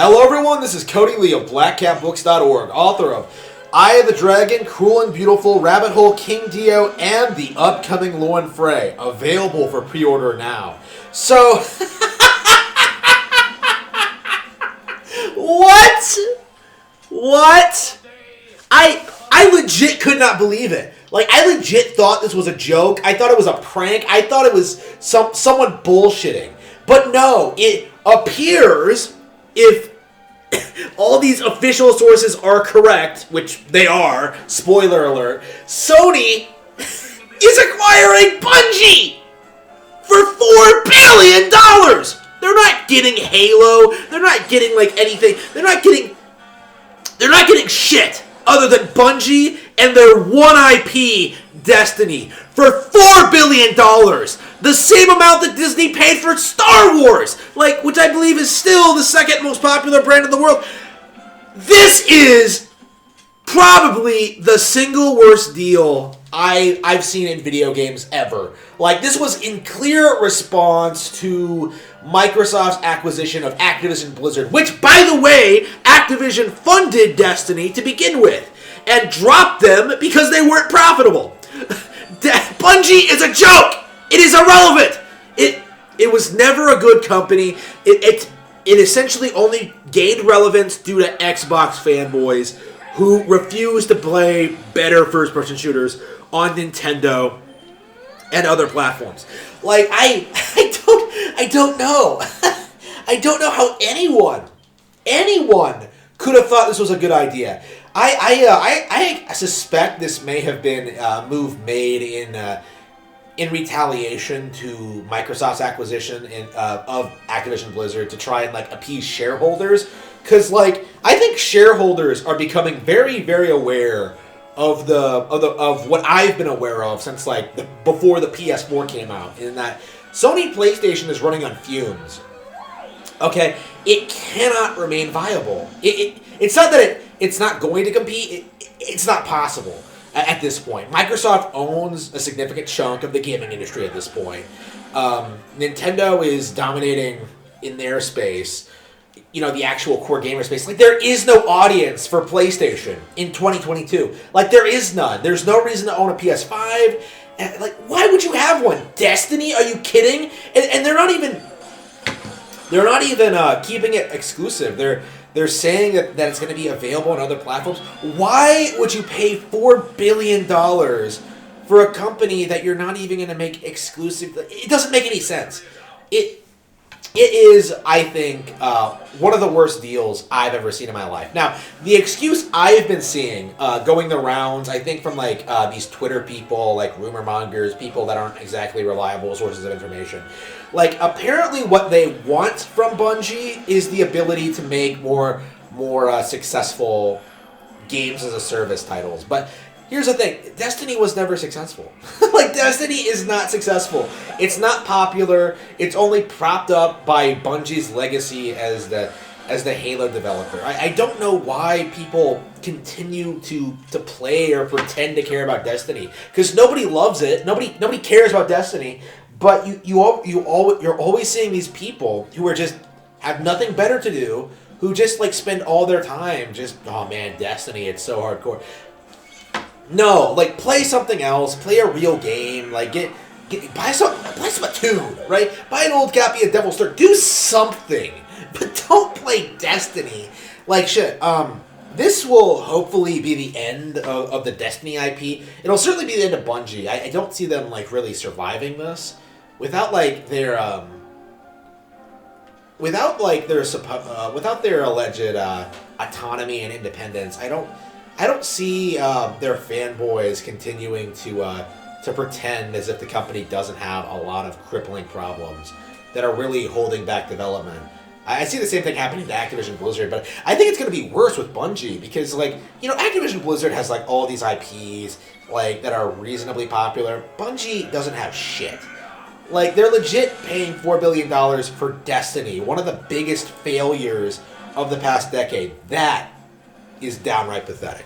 Hello everyone, this is Cody Lee of BlackCatBooks.org, author of Eye of the Dragon, Cruel and Beautiful, Rabbit Hole, King Dio, and the upcoming Lauren Frey, available for pre-order now. So, What? I legit could not believe it. Like, I legit thought this was a joke. I thought it was a prank. I thought it was someone bullshitting. But no, it appears, if all these official sources are correct, which they are, spoiler alert, Sony is acquiring Bungie for $4 billion! They're not getting Halo. They're not getting, like, anything. They're not getting shit other than Bungie and their one IP, Destiny, for $4 billion. The same amount that Disney paid for Star Wars, like, which I believe is still the second most popular brand in the world. This is probably the single worst deal I've seen in video games ever. Like, this was in clear response to Microsoft's acquisition of Activision Blizzard, which, by the way, Activision funded Destiny to begin with, and dropped them because they weren't profitable. Bungie is a joke! It is irrelevant! It was never a good company. It essentially only gained relevance due to Xbox fanboys who refuse to play better first-person shooters on Nintendo and other platforms. Like, I don't know. I don't know how anyone could have thought this was a good idea. I suspect this may have been a move made in retaliation to Microsoft's acquisition of Activision Blizzard to try and, like, appease shareholders. Because, like, I think shareholders are becoming very, very aware of what I've been aware of since, like, before the PS4 came out, in that Sony PlayStation is running on fumes. Okay, it cannot remain viable. It's not that it's not going to compete. It's not possible at this point. Microsoft owns a significant chunk of the gaming industry at this point. Nintendo is dominating in their space. You know, the actual core gamer space. Like, there is no audience for PlayStation in 2022. Like, there is none. There's no reason to own a PS5. And, like, why would you have one? Destiny? Are you kidding? And they're not even keeping it exclusive. They're saying that it's going to be available on other platforms. Why would you pay $4 billion for a company that you're not even going to make exclusive? It doesn't make any sense. It is, I think, one of the worst deals I've ever seen in my life. Now, the excuse I've been seeing going the rounds, I think from, like, these Twitter people, like rumor mongers, people that aren't exactly reliable sources of information. Like, apparently what they want from Bungie is the ability to make more successful games as a service titles. But here's the thing, Destiny was never successful. Like, Destiny is not successful. It's not popular. It's only propped up by Bungie's legacy as the Halo developer. I don't know why people continue to play or pretend to care about Destiny, because nobody loves it. Nobody cares about Destiny. But you're always seeing these people who are just have nothing better to do, who just, like, spend all their time just, oh man, Destiny, it's so hardcore. No, like, play something else. Play a real game. Like, buy Splatoon, right? Buy an old copy of Devil's Third. Do something, but don't play Destiny. Like, shit. This will hopefully be the end of the Destiny IP. It'll certainly be the end of Bungie. I don't see them, like, really surviving this without, like, their alleged autonomy and independence. I don't see their fanboys continuing to pretend as if the company doesn't have a lot of crippling problems that are really holding back development. I see the same thing happening to Activision Blizzard, but I think it's going to be worse with Bungie because, like, you know, Activision Blizzard has, like, all these IPs, like, that are reasonably popular. Bungie doesn't have shit. Like, they're legit paying $4 billion for Destiny, one of the biggest failures of the past decade. That is downright pathetic.